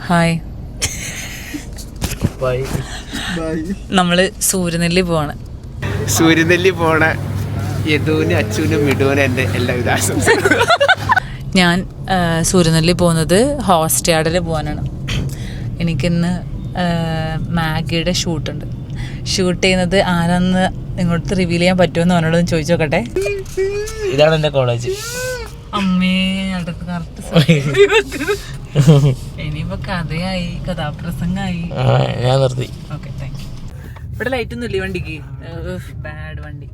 Hi. നമ്മള് സൂര്യനെല്ലി പോവാണ്. സൂര്യനെല്ലി പോണ യദുവിനും അച്ചുവിനും മിടുവിനും എൻ്റെ എല്ലാവിധ ആശംസകളും. ഞാൻ സൂര്യനെല്ലി പോകുന്നത് ഹോസ്റ്റാഡിൽ പോകാനാണ്. എനിക്കിന്ന് മാഗിയുടെ ഷൂട്ടുണ്ട്. ഷൂട്ട് ചെയ്യുന്നത് ആരാന്ന് ഇങ്ങോട്ട് റിവീൽ ചെയ്യാൻ പറ്റുമെന്ന് അവനോട് ചോദിച്ചു നോക്കട്ടെ. ഇതാണ് എൻ്റെ കോളേജ്. അമ്മേ അടുത്ത് കറക്റ്റ് ഇനിയിപ്പോ കഥയായി, കഥാപ്രസംഗമായി. ഞാൻ നിർത്തി. Okay, thank you. ഇവിടെ ലൈറ്റ് ഒന്നും ഇല്ലേ വണ്ടിക്ക്? ബാഡ് വണ്ടി.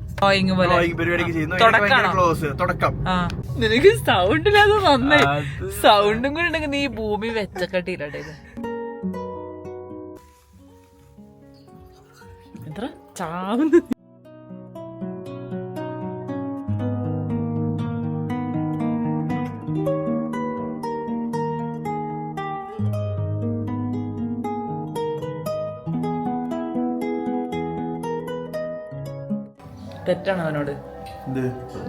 നിനക്ക് സൗണ്ട് ഇല്ലാതെ നന്നായി. സൗണ്ടും കൂടി ഉണ്ടെങ്കിൽ നീ ഭൂമി വെച്ചക്കട്ടിയില്ലട്ടെ. ഇത് എത്ര ചാവുന്നു. തെറ്റാണ് അവനോട്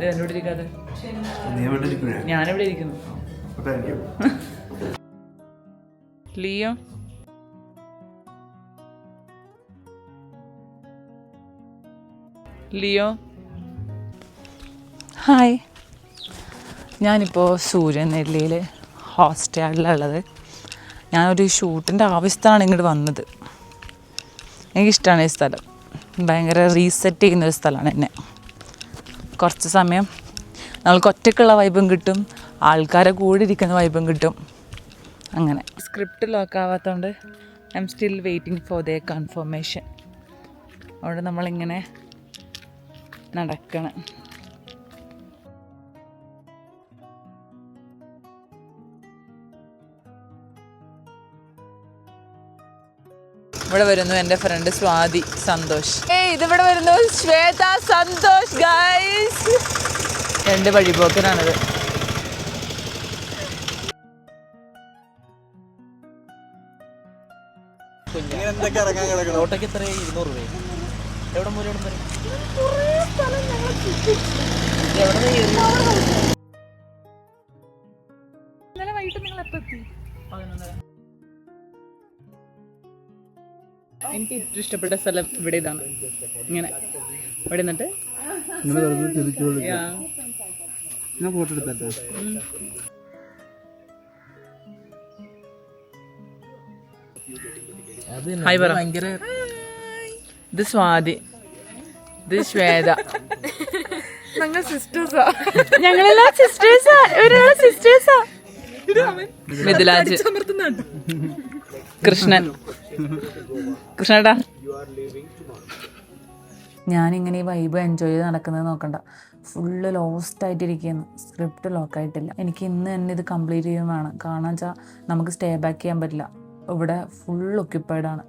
എന്നോട് ഇരിക്കാതെ. ഞാനെവിടെ ഇരിക്കുന്നു? Leo, Leo hi. ഞാനിപ്പോൾ സൂര്യനെല്ലിയിൽ ഹോസ്റ്റലിലുള്ളത്. ഞാനൊരു ഷൂട്ടിൻ്റെ ആവശ്യത്തിനാണ് ഇങ്ങോട്ട് വന്നത്. എനിക്കിഷ്ടമാണ് ഈ സ്ഥലം. ഭയങ്കര റീസെറ്റ് ചെയ്യുന്നൊരു സ്ഥലമാണ് എന്നെ. കുറച്ച് സമയം നമ്മൾക്ക് ഒറ്റയ്ക്കുള്ള വൈബും കിട്ടും, ആൾക്കാരെ കൂടി ഇരിക്കുന്ന വൈബും കിട്ടും. അങ്ങനെ സ്ക്രിപ്റ്റ് ലോക്ക് ആവാത്തതുകൊണ്ട് I'm still waiting for the confirmation. അവിടെ നമ്മളിങ്ങനെ നടക്കണം. ഇവിടെ വരുന്നു എൻ്റെ ഫ്രണ്ട് സ്വാതി സന്തോഷ്. ഇതിവിടെ വരുന്നു ശ്വേത സന്തോഷ്. ഗൈസ്, രണ്ട് വഴിപോക്കനാണിത്. ഓട്ടോക്ക് എത്ര? 200 രൂപ. എവിടെ മൂലം വരും? ഇന്നലെ വൈകിട്ട് നിങ്ങൾ എപ്പോൾ എത്തി? 11:30. എനിക്ക് ഏറ്റവും ഇഷ്ടപ്പെട്ട സ്ഥലം ഇവിടെ ഇതാണ്. ഇങ്ങനെ ഇവിടെ നിന്നിട്ട് ഫോട്ടോ എടുത്തോ. ഹായ് പറ. ഇത് സ്വാതി, ഇത് ശ്വേത. ഞങ്ങളെല്ലാം സിസ്റ്റേഴ്സാ. ഒരാളെ സിസ്റ്റേഴ്സാ. മിഥിലാജ്, കൃഷ്ണൻ. കൃഷ്ണേട്ടാ, ഞാനിങ്ങനെ ഈ വൈബ് എൻജോയ് ചെയ്ത് നടക്കുന്നത് നോക്കണ്ട. ഫുള്ള് ലോസ്റ്റ് ആയിട്ടിരിക്കുന്നു. സ്ക്രിപ്റ്റ് ലോക്കായിട്ടില്ല. എനിക്ക് ഇന്ന് തന്നെ ഇത് കംപ്ലീറ്റ് ചെയ്യുന്നതാണ്. കാരണം വെച്ചാൽ നമുക്ക് സ്റ്റേ ബാക്ക് ചെയ്യാൻ പറ്റില്ല. ഇവിടെ ഫുൾ ഒക്യുപ്പൈഡാണ്.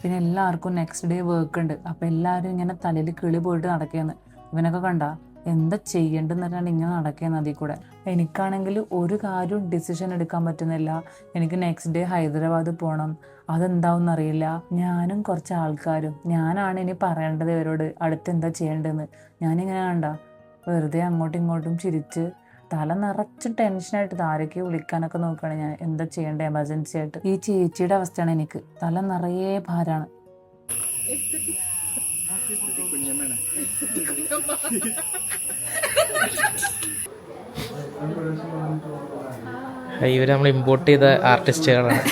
പിന്നെ എല്ലാവർക്കും നെക്സ്റ്റ് ഡേ വർക്ക് ഉണ്ട്. അപ്പം എല്ലാവരും ഇങ്ങനെ തലയിൽ കിളി പോയിട്ട് നടക്കുകയെന്ന്. ഇവനൊക്കെ കണ്ട എന്താ ചെയ്യേണ്ടെന്നിട്ടാണ് ഇങ്ങനെ നടക്കുകയെന്ന് അതിൽ കൂടെ. എനിക്കാണെങ്കിൽ ഒരു കാര്യവും ഡിസിഷൻ എടുക്കാൻ പറ്റുന്നില്ല. എനിക്ക് നെക്സ്റ്റ് ഡേ ഹൈദരാബാദ് പോകണം. അതെന്താവും അറിയില്ല. ഞാനും കുറച്ച് ആൾക്കാരും ഞാനാണ് ഇനി പറയേണ്ടത് ഇവരോട് അടുത്ത് എന്താ ചെയ്യേണ്ടതെന്ന്. ഞാനിങ്ങനെ കണ്ട വെറുതെ അങ്ങോട്ടും ഇങ്ങോട്ടും ചിരിച്ച് തല നിറച്ച് ടെൻഷനായിട്ട് ആരൊക്കെ വിളിക്കാനൊക്കെ നോക്കുകയാണ് ഞാൻ. എന്താ ചെയ്യേണ്ടത് എമർജൻസി ആയിട്ട്. ഈ ചേച്ചിയുടെ അവസ്ഥയാണ് എനിക്ക്. തല നിറയെ ഭാരമാണ്. ഇവർ നമ്മൾ ഇമ്പോർട്ട് ചെയ്ത ആർട്ടിസ്റ്റുകളാണ്.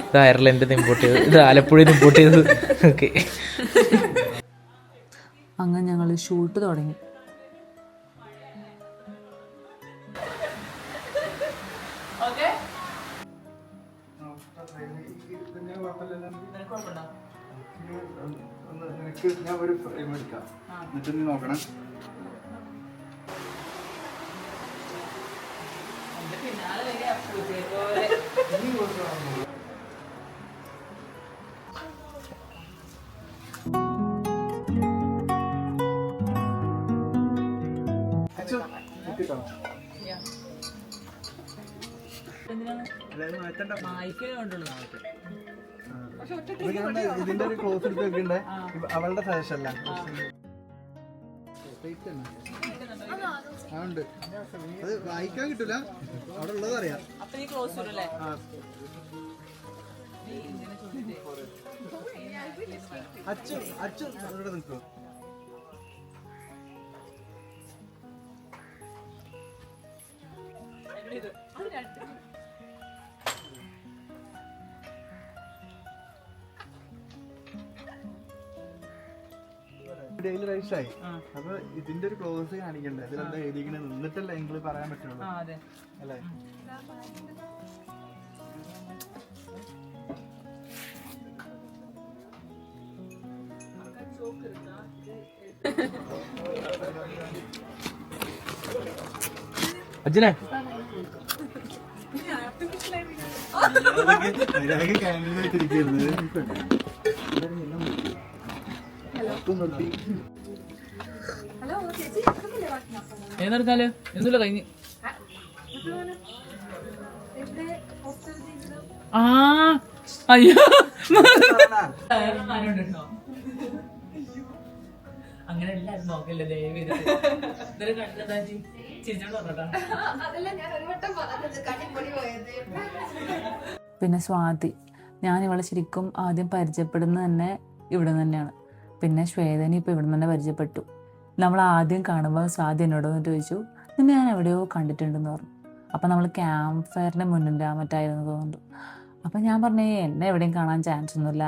ഇത് അയർലൻഡിൽ നിന്ന് ഇമ്പോർട്ട് ചെയ്തത്, ഇത് ആലപ്പുഴയിൽ നിന്ന് ഇമ്പോർട്ട് ചെയ്തത്. ഓക്കെ, അങ്ങനെ ഞങ്ങൾ ഷൂട്ട് തുടങ്ങി. ഞാൻ ഒരു ഫ്രെയിം എടുക്കാം, എന്നിട്ട് നീ നോക്കണം. ഇതിന്റെ ഒരു ക്ലോസ് എടുത്ത് വെക്കണ്ടേ അവളുടെ സജഷൻ അല്ല. ഉണ്ട്. അത് വായിക്കാൻ കിട്ടില്ല, അവിടെ ഉള്ളത് അറിയാം. അച്ഛൻ അവിടെ നിൽക്കോ? ഡെയിലി റൈസായി. അപ്പൊ ഇതിന്റെ ഒരു ക്ലോസ് കാണിക്കണ്ടേ? ഇതിലെന്താ എഴുതിക്കണേ? നിന്നിട്ടല്ലേ എങ്കിൽ പറയാൻ പറ്റുള്ളൂ അല്ലേ? അച്ഛനെ ഏതെടുത്താല് എന്തുല്ല കഴിഞ്ഞ് ആ അയ്യോ അങ്ങനെ എല്ലാരും നോക്കല്ലേ ദയവ് പിന്നെ സ്വാതി, ഞാൻ ഇവളെ ശരിക്കും ആദ്യം പരിചയപ്പെടുന്നത് തന്നെ ഇവിടെ തന്നെയാണ്. പിന്നെ ശ്വേതനെ ഇപ്പോൾ ഇവിടെ തന്നെ പരിചയപ്പെട്ടു. നമ്മൾ ആദ്യം കാണുമ്പോൾ സ്വാതി എന്നോട് വന്നിട്ട് ചോദിച്ചു, നിന്നെ ഞാൻ എവിടെയോ കണ്ടിട്ടുണ്ടെന്ന് പറഞ്ഞു. അപ്പം നമ്മൾ ക്യാമ്പ് ഫയറിൻ്റെ മുന്നിൻ്റെ മറ്റായിരുന്നു തോന്നുന്നു. അപ്പം ഞാൻ പറഞ്ഞു, എന്നെ എവിടെയും കാണാൻ ചാൻസ് ഒന്നുമില്ല,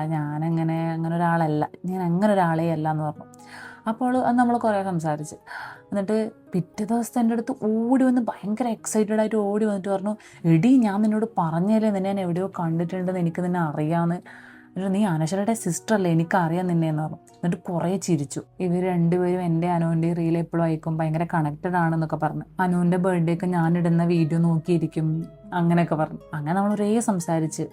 അങ്ങനെ ഒരാളല്ല, ഞാൻ അങ്ങനെ ഒരാളേ അല്ല എന്ന് പറഞ്ഞു. അപ്പോൾ അത് നമ്മൾ കുറേ സംസാരിച്ച് എന്നിട്ട് പിറ്റേ ദിവസത്തെ എൻ്റെ അടുത്ത് ഓടി വന്ന് ഭയങ്കര എക്സൈറ്റഡ് ആയിട്ട് ഓടി വന്നിട്ട് പറഞ്ഞു, എടി ഞാൻ നിന്നോട് പറഞ്ഞല്ലേ നിന്നെ ഞാൻ എവിടെയോ കണ്ടിട്ടുണ്ടെന്ന്, എനിക്ക് നിന്നെ അറിയാമെന്ന്. എന്നിട്ട് നീ അനശ്വരയുടെ സിസ്റ്റർ അല്ലേ, എനിക്കറിയാം നിന്നെ എന്ന് പറഞ്ഞു. എന്നിട്ട് കുറേ ചിരിച്ചു. ഇവർ രണ്ടുപേരും എൻ്റെ അനുവിൻ്റെ റീൽ എപ്പോഴും അയക്കും, ഭയങ്കര കണക്റ്റഡ് ആണെന്നൊക്കെ പറഞ്ഞു. അനുവിൻ്റെ ബർത്ത്ഡേക്ക് ഞാനിടുന്ന വീഡിയോ നോക്കിയിരിക്കും അങ്ങനെയൊക്കെ പറഞ്ഞു. അങ്ങനെ നമ്മൾ ഒരേ സംസാരിച്ച്.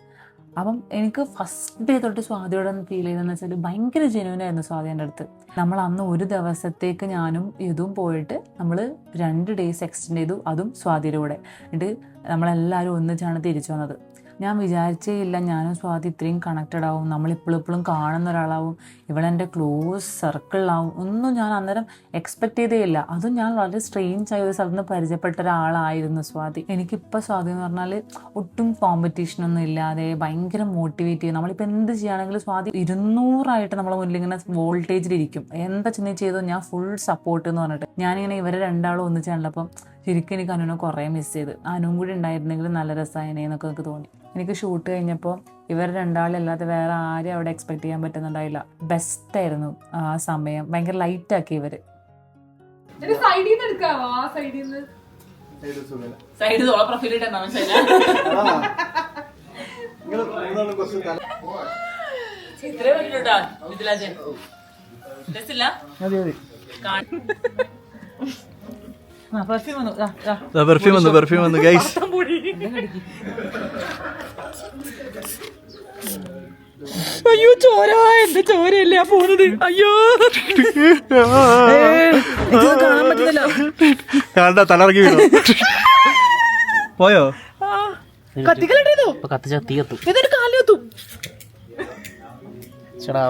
അപ്പം എനിക്ക് ഫസ്റ്റ് ഡേ തൊട്ട് സ്വാതിയോടെ ഫീൽ ചെയ്തതെന്ന് വെച്ചാൽ ഭയങ്കര ജെന്യൂനായിരുന്നു സ്വാതി എൻ്റെ അടുത്ത്. നമ്മൾ അന്ന് ഒരു ദിവസത്തേക്ക് ഞാനും ഇതും പോയിട്ട് നമ്മൾ 2 days എക്സ്റ്റെൻഡ് ചെയ്തു, അതും സ്വാതിയുടെ കൂടെ. എന്നിട്ട് നമ്മളെല്ലാവരും ഒന്നിച്ചാണ് തിരിച്ചു വന്നത്. ഞാൻ വിചാരിച്ചേ ഇല്ല ഞാനും സ്വാതി ഇത്രയും കണക്റ്റഡ് ആവും, നമ്മളിപ്പോഴും കാണുന്ന ഒരാളാവും, ഇവളെൻ്റെ ക്ലോസ് സർക്കിളിലാവും, ഒന്നും ഞാൻ അന്നേരം എക്സ്പെക്റ്റ് ചെയ്തേ ഇല്ല. അതും ഞാൻ വളരെ സ്ട്രെയിഞ്ച് ആയ ഒരു സ്ഥലത്ത് നിന്ന് പരിചയപ്പെട്ട ഒരാളായിരുന്നു സ്വാതി. എനിക്കിപ്പോൾ സ്വാതി എന്ന് പറഞ്ഞാൽ ഒട്ടും കോമ്പറ്റീഷനൊന്നും ഇല്ലാതെ ഭയങ്കര മോട്ടിവേറ്റ് ചെയ്യും. നമ്മളിപ്പോൾ എന്ത് ചെയ്യുകയാണെങ്കിലും സ്വാതി 200 നമ്മളെ മുന്നിൽ ഇങ്ങനെ വോൾട്ടേജിലിരിക്കും. എന്താ ചിന്ത ചെയ്തോ ഞാൻ ഫുൾ സപ്പോർട്ട് എന്ന് പറഞ്ഞിട്ട്. ഞാനിങ്ങനെ ഇവരെ രണ്ടാളും ഒന്നിച്ചാണല്ലോ. അപ്പം ശരിക്കും എനിക്ക് അനുവിനെ കുറേ മിസ് ചെയ്ത്. അനുവും കൂടി ഉണ്ടായിരുന്നെങ്കിൽ നല്ല രസമായേനെ എന്നൊക്കെ എനിക്ക് തോന്നി. എനിക്ക് ഷൂട്ട് കഴിഞ്ഞപ്പോൾ ഇവർ രണ്ടാളല്ലാതെ വേറെ ആരും അവിടെ എക്സ്പെക്ട് ചെയ്യാൻ പറ്റുന്നുണ്ടായില്ല. ബെസ്റ്റായിരുന്നു ആ സമയം. ഭയങ്കര ലൈറ്റാക്കി ഇവര്. പെർഫ്യൂം വന്നു ഗൈസ്. അയ്യോ ചോര, എന്റെ ചോരയല്ലേ പോകുന്നത്. അയ്യോ കാണാൻ പറ്റുന്നില്ല. കാണണ്ട, തലറങ്ങി വീണു. പോയോ? കത്തിക്കല്ലോ, കത്തിച്ച തീ കത്തും, ഇതൊരു കാല് കത്തും. ചേടാ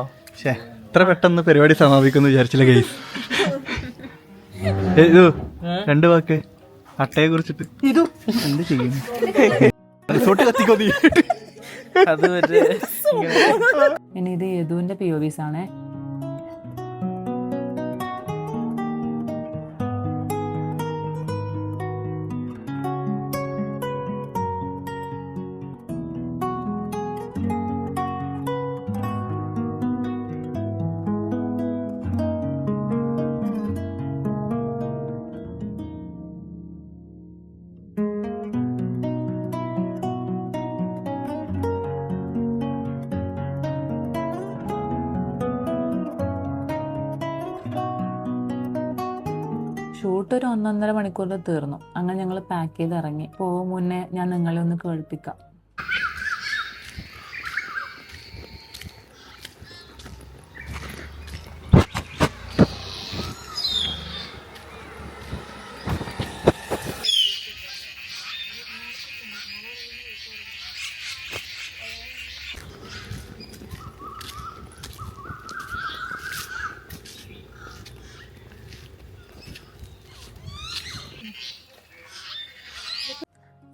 ഇത്ര പെട്ടെന്ന് പരിപാടി സമാപിക്കുമെന്ന് വിചാരിച്ചില്ല ഗൈസ്. ഇത് 2 വാക്ക് അട്ടയെ കുറിച്ചിട്ട് ഇത് എന്ത് ചെയ്യും? റിസോർട്ട് കത്തിക്കോ നീ. അത് ഇനി ഇത് യദുവിന്റെ POVs ആണേ. ഷൂട്ട് ഒരു 1.5 മണിക്കൂറിൽ തീർന്നു. അങ്ങനെ ഞങ്ങൾ പാക്ക് ചെയ്ത് ഇറങ്ങി. പോകും മുന്നേ ഞാൻ നിങ്ങളെ ഒന്ന് കേൾപ്പിക്കാം.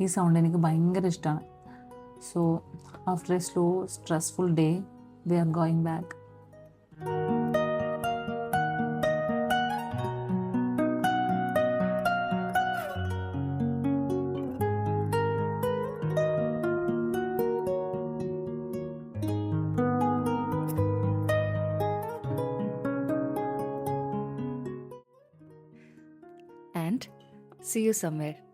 ഈ സൗണ്ട് എനിക്ക് ഭയങ്കര ഇഷ്ടമാണ്. So after A slow stressful day we are going back. And see you somewhere.